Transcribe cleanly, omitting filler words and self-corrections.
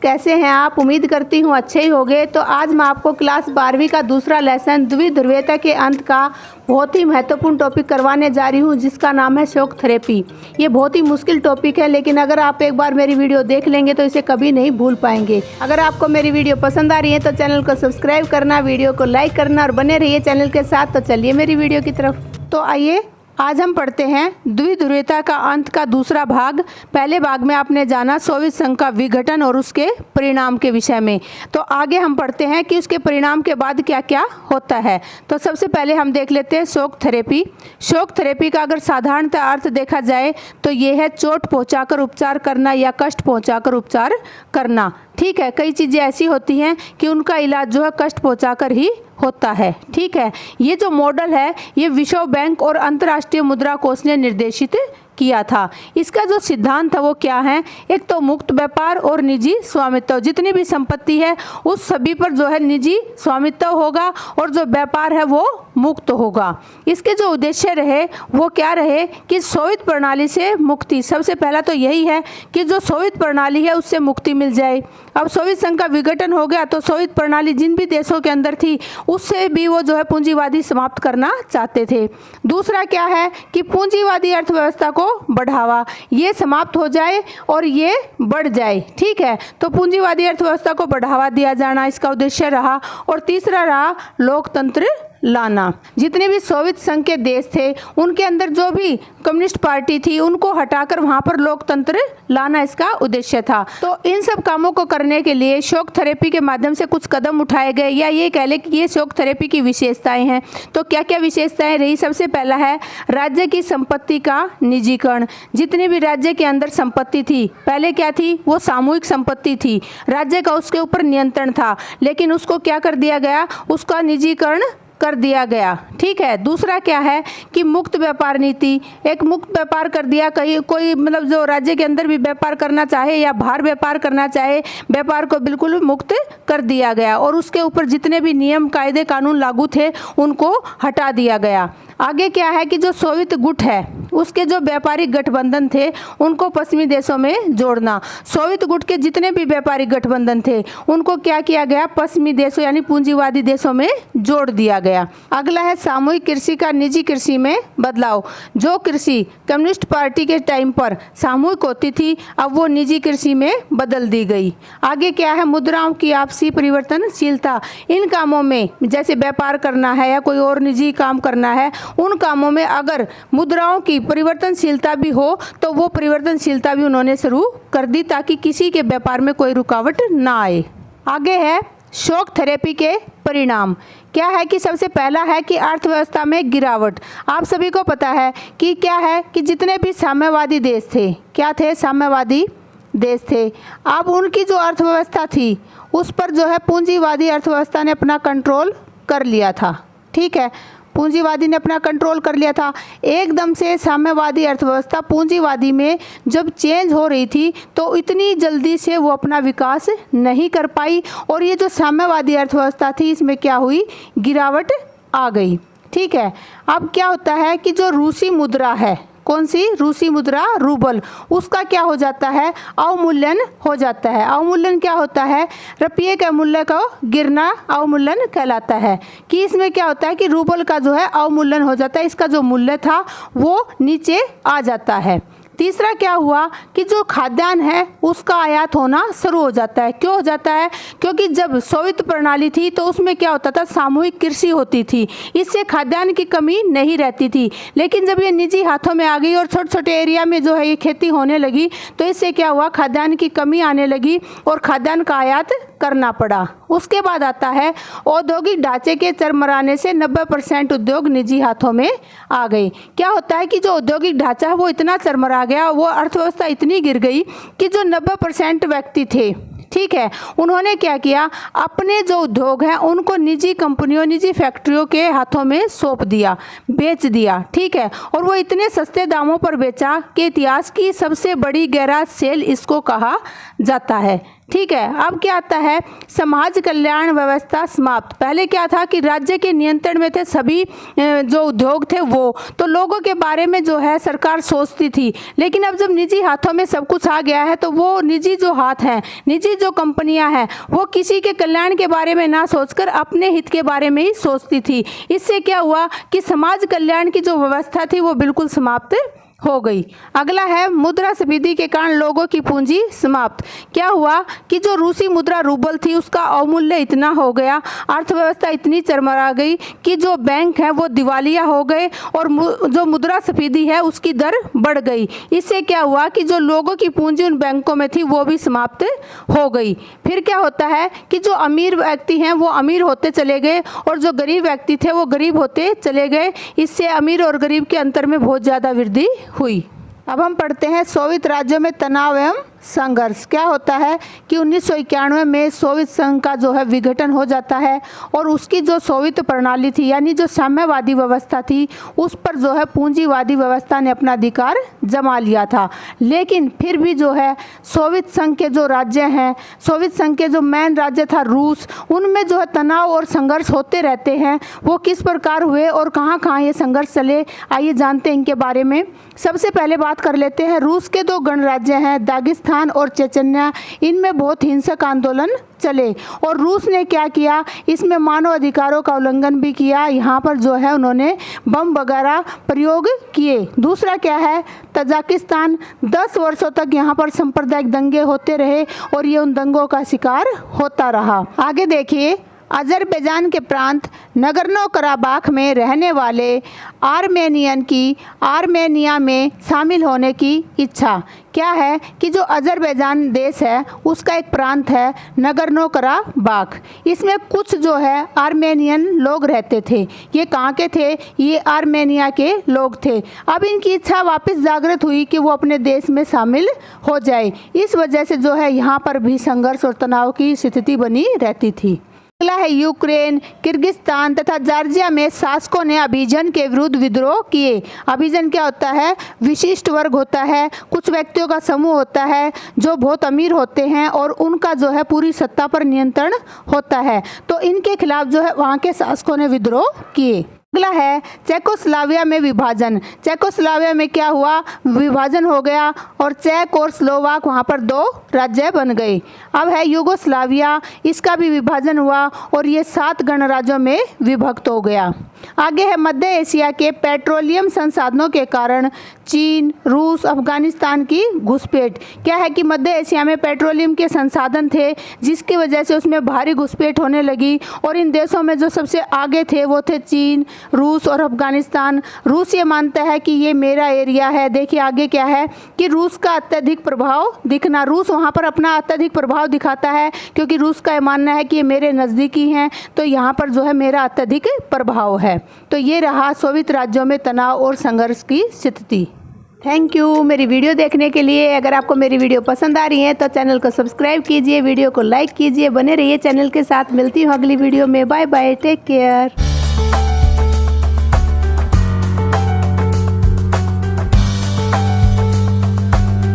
कैसे हैं आप? उम्मीद करती हूँ अच्छे ही होंगे। तो आज मैं आपको क्लास 12वीं का दूसरा लेसन द्विध्रुवीयता के अंत का बहुत ही महत्वपूर्ण टॉपिक करवाने जा रही हूँ, जिसका नाम है शॉक थेरेपी। ये बहुत ही मुश्किल टॉपिक है, लेकिन अगर आप एक बार मेरी वीडियो देख लेंगे तो इसे कभी नहीं भूल पाएंगे। अगर आपको मेरी वीडियो पसंद आ रही है तो चैनल को सब्सक्राइब करना, वीडियो को लाइक करना और बने रहिए चैनल के साथ। तो चलिए मेरी वीडियो की तरफ। तो आइए आज हम पढ़ते हैं द्विध्रुवीयता का अंत का दूसरा भाग। पहले भाग में आपने जाना सोवियत संघ का विघटन और उसके परिणाम के विषय में। तो आगे हम पढ़ते हैं कि उसके परिणाम के बाद क्या क्या होता है। तो सबसे पहले हम देख लेते हैं शॉक थेरेपी। शॉक थेरेपी का अगर साधारणतः अर्थ देखा जाए तो ये है चोट पहुंचाकर उपचार करना या कष्ट पहुंचाकर उपचार करना। ठीक है, कई चीज़ें ऐसी होती हैं कि उनका इलाज जो है कष्ट पहुंचाकर ही होता है। ठीक है, ये जो मॉडल है ये विश्व बैंक और अंतर्राष्ट्रीय मुद्रा कोष ने निर्देशित किया था। इसका जो सिद्धांत था वो क्या है? एक तो मुक्त व्यापार और निजी स्वामित्व। जितनी भी संपत्ति है उस सभी पर जो है निजी स्वामित्व होगा और जो व्यापार है वो मुक्त होगा। इसके जो उद्देश्य रहे वो क्या रहे कि सोवियत प्रणाली से मुक्ति। सबसे पहला तो यही है कि जो सोवियत प्रणाली है उससे मुक्ति मिल जाए। अब सोवियत संघ का विघटन हो गया तो सोवियत प्रणाली जिन भी देशों के अंदर थी उससे भी वो जो है पूंजीवादी समाप्त करना चाहते थे। दूसरा क्या है कि पूंजीवादी अर्थव्यवस्था को बढ़ावा, ये समाप्त हो जाए और ये बढ़ जाए। ठीक है, तो पूंजीवादी अर्थव्यवस्था को बढ़ावा दिया जाना इसका उद्देश्य रहा। और तीसरा रहा लोकतंत्र लाना। जितने भी सोवियत संघ के देश थे उनके अंदर जो भी कम्युनिस्ट पार्टी थी उनको हटाकर वहां पर लोकतंत्र लाना इसका उद्देश्य था। तो इन सब कामों को करने के लिए शॉक थेरेपी के माध्यम से कुछ कदम उठाए गए, या ये कह ले कि ये शॉक थेरेपी की विशेषताएं हैं। तो क्या क्या विशेषताएं रही? सबसे पहला है राज्य की संपत्ति का निजीकरण। जितनी भी राज्य के अंदर संपत्ति थी पहले क्या थी? वो सामूहिक संपत्ति थी, राज्य का उसके ऊपर नियंत्रण था, लेकिन उसको क्या कर दिया गया? उसका निजीकरण कर दिया गया। ठीक है, दूसरा क्या है कि मुक्त व्यापार नीति। एक मुक्त व्यापार कर दिया। कहीं कोई मतलब जो राज्य के अंदर भी व्यापार करना चाहे या बाहर व्यापार करना चाहे, व्यापार को बिल्कुल मुक्त कर दिया गया और उसके ऊपर जितने भी नियम कायदे कानून लागू थे उनको हटा दिया गया। आगे क्या है कि जो सोवियत गुट है उसके जो व्यापारिक गठबंधन थे उनको पश्चिमी देशों में जोड़ना। सोवियत गुट के जितने भी व्यापारिक गठबंधन थे उनको क्या किया गया? पश्चिमी देशों यानी पूंजीवादी देशों में जोड़ दिया गया। अगला है सामूहिक कृषि का निजी कृषि में बदलाव। जो कृषि कम्युनिस्ट पार्टी के टाइम पर सामूहिक होती थी अब वो निजी कृषि में बदल दी गई। आगे क्या है? मुद्राओं की आपसी परिवर्तनशीलता। इन कामों में जैसे व्यापार करना है या कोई और निजी काम करना है, उन कामों में अगर मुद्राओं की परिवर्तनशीलता भी हो तो वो परिवर्तनशीलता भी उन्होंने शुरू कर दी ताकि किसी के व्यापार में कोई रुकावट ना आए। आगे है शॉक थेरेपी के परिणाम। क्या है कि सबसे पहला है कि अर्थव्यवस्था में गिरावट। आप सभी को पता है कि क्या है कि जितने भी साम्यवादी देश थे, क्या थे? साम्यवादी देश थे। अब उनकी जो अर्थव्यवस्था थी उस पर जो है पूंजीवादी अर्थव्यवस्था ने अपना कंट्रोल कर लिया था। ठीक है, पूंजीवादी ने अपना कंट्रोल कर लिया था। एकदम से साम्यवादी अर्थव्यवस्था पूंजीवादी में जब चेंज हो रही थी तो इतनी जल्दी से वो अपना विकास नहीं कर पाई और ये जो साम्यवादी अर्थव्यवस्था थी इसमें क्या हुई? गिरावट आ गई। ठीक है, अब क्या होता है कि जो रूसी मुद्रा है, कौन सी? रूसी मुद्रा रूबल, उसका क्या हो जाता है? अवमूल्यन हो जाता है। अवमूल्यन क्या होता है? रुपये के मूल्य का गिरना अवमूल्यन कहलाता है। कि इसमें क्या होता है कि रूबल का जो है अवमूल्यन हो जाता है, इसका जो मूल्य था वो नीचे आ जाता है। तीसरा क्या हुआ कि जो खाद्यान्न है उसका आयात होना शुरू हो जाता है। क्यों हो जाता है? क्योंकि जब सोवियत प्रणाली थी तो उसमें क्या होता था? सामूहिक कृषि होती थी, इससे खाद्यान्न की कमी नहीं रहती थी। लेकिन जब ये निजी हाथों में आ गई और छोटे छोटे एरिया में जो है ये खेती होने लगी तो इससे क्या हुआ? खाद्यान्न की कमी आने लगी और खाद्यान्न का आयात करना पड़ा। उसके बाद आता है औद्योगिक ढांचे के चरमराने से 90% उद्योग निजी हाथों में आ गए। क्या होता है कि जो औद्योगिक ढांचा है वो इतना चरमरा गया, वो अर्थव्यवस्था इतनी गिर गई कि जो 90% व्यक्ति थे, ठीक है, उन्होंने क्या किया? अपने जो उद्योग हैं उनको निजी कंपनियों, निजी फैक्ट्रियों के हाथों में सौंप दिया, बेच दिया। ठीक है, और वो इतने सस्ते दामों पर बेचा कि इतिहास की सबसे बड़ी गैराज सेल इसको कहा जाता है। ठीक है। अब क्या आता है, समाज कल्याण व्यवस्था समाप्त। पहले क्या था कि राज्य के नियंत्रण में थे सभी जो उद्योग थे वो, तो लोगों के बारे में जो है सरकार सोचती थी। लेकिन अब जब निजी हाथों में सब कुछ आ गया है तो वो निजी जो हाथ हैं, निजी जो कंपनियां हैं, वो किसी के कल्याण के बारे में ना सोचकर अपने हित के बारे में ही सोचती थी। इससे क्या हुआ कि समाज कल्याण की जो व्यवस्था थी वो बिल्कुल समाप्त हो गई। अगला है मुद्रास्फीति के कारण लोगों की पूंजी समाप्त। क्या हुआ कि जो रूसी मुद्रा रूबल थी उसका अवमूल्य इतना हो गया, अर्थव्यवस्था इतनी चरमरा गई कि जो बैंक हैं वो दिवालिया हो गए और जो मुद्रास्फीति है उसकी दर बढ़ गई। इससे क्या हुआ कि जो लोगों की पूंजी उन बैंकों में थी वो भी समाप्त हो गई। फिर क्या होता है कि जो अमीर व्यक्ति हैं वो अमीर होते चले गए और जो गरीब व्यक्ति थे वो गरीब होते चले गए। इससे अमीर और गरीब के अंतर में बहुत ज़्यादा वृद्धि हुई। अब हम पढ़ते हैं सोवियत राज्यों में तनाव एवं संघर्ष। क्या होता है कि 1991 में सोवियत संघ का जो है विघटन हो जाता है और उसकी जो सोवियत प्रणाली थी यानी जो साम्यवादी व्यवस्था थी उस पर जो है पूंजीवादी व्यवस्था ने अपना अधिकार जमा लिया था। लेकिन फिर भी जो है सोवियत संघ के जो राज्य हैं, सोवियत संघ के जो मेन राज्य था रूस, उनमें जो है तनाव और संघर्ष होते रहते हैं। वो किस प्रकार हुए और कहाँ कहाँ ये संघर्ष चले, आइए जानते हैं इनके बारे में। सबसे पहले बात कर लेते हैं रूस के दो गणराज्य हैं दागिस्तान और चेचन्या, इनमें बहुत हिंसक आंदोलन चले और रूस ने क्या किया, इसमें मानव अधिकारों का उल्लंघन भी किया। यहाँ पर जो है उन्होंने बम वगैरह प्रयोग किए। दूसरा क्या है, तजाकिस्तान, 10 वर्षों तक यहाँ पर सांप्रदायिक दंगे होते रहे और ये उन दंगों का शिकार होता रहा। आगे देखिए, अजरबैजान के प्रांत नगर्नो कराबाख में रहने वाले आर्मेनियन की आर्मेनिया में शामिल होने की इच्छा। क्या है कि जो अजरबैजान देश है उसका एक प्रांत है नगर्नो कराबाख, इसमें कुछ जो है आर्मेनियन लोग रहते थे। ये कहाँ के थे, ये आर्मेनिया के लोग थे। अब इनकी इच्छा वापस जागृत हुई कि वो अपने देश में शामिल हो जाए। इस वजह से जो है यहाँ पर भी संघर्ष और तनाव की स्थिति बनी रहती थी। अगला है यूक्रेन, किर्गिस्तान तथा जॉर्जिया में शासकों ने अभिजन के विरुद्ध विद्रोह किए। अभिजन क्या होता है, विशिष्ट वर्ग होता है, कुछ व्यक्तियों का समूह होता है जो बहुत अमीर होते हैं और उनका जो है पूरी सत्ता पर नियंत्रण होता है। तो इनके खिलाफ जो है वहाँ के शासकों ने विद्रोह किए। अगला है चेकोस्लोवाकिया में विभाजन। चेकोस्लोवाकिया में क्या हुआ, विभाजन हो गया और चेक और स्लोवाक वहाँ पर 2 राज्य बन गए। अब है यूगोस्लाविया, इसका भी विभाजन हुआ और ये 7 गणराज्यों में विभक्त हो गया। आगे है मध्य एशिया के पेट्रोलियम संसाधनों के कारण चीन, रूस, अफगानिस्तान की घुसपैठ। क्या है कि मध्य एशिया में पेट्रोलियम के संसाधन थे जिसकी वजह से उसमें भारी घुसपैठ होने लगी और इन देशों में जो सबसे आगे थे वो थे चीन, रूस और अफगानिस्तान। रूस ये मानता है कि ये मेरा एरिया है। देखिए आगे क्या है कि रूस का अत्यधिक प्रभाव दिखना, रूस वहाँ पर अपना अत्यधिक प्रभाव दिखाता है क्योंकि रूस का ये मानना है कि ये मेरे नज़दीकी हैं, तो यहाँ पर जो है मेरा अत्यधिक प्रभाव है। तो ये रहा सोवियत राज्यों में तनाव और संघर्ष की स्थिति। थैंक यू मेरी वीडियो देखने के लिए। अगर आपको मेरी वीडियो पसंद आ रही है तो चैनल को सब्सक्राइब कीजिए, वीडियो को लाइक कीजिए, बने रहिए चैनल के साथ। मिलती हूँ अगली वीडियो में। Bye bye, take care.